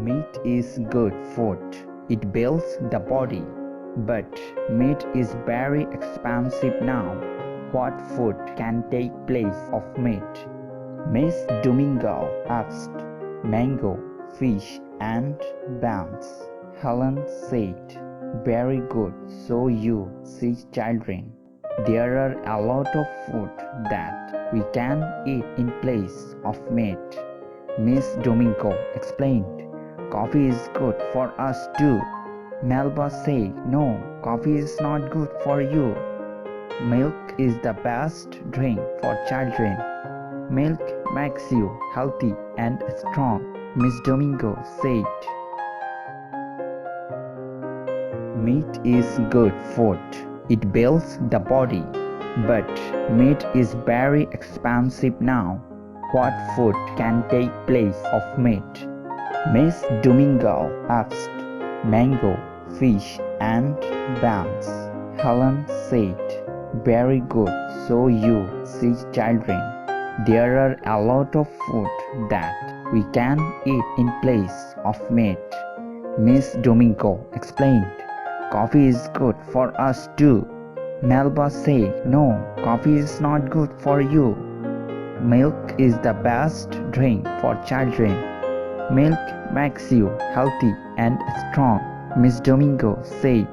Meat is good food. It builds the body. But meat is very expensive now. What food can take place of meat? Miss Domingo asked. Mango, fish, and buns. Helen said. Very good. So you see, children, there are a lot of food that we can eat in place of meat. Miss Domingo explained. Coffee is good for us too. Melba said, no, coffee is not good for you. Milk is the best drink for children. Milk makes you healthy and strong, Miss Domingo said. Meat is good food. It builds the body. But meat is very expensive now. What food can take place of meat? Miss Domingo asked. Mango, fish, and buns. Helen said. Very good. So you see, children, there are a lot of food that we can eat in place of meat. Miss Domingo explained. Coffee is good for us too. Melba said, no, coffee is not good for you. Milk is the best drink for children. Milk makes you healthy and strong, Miss Domingo said.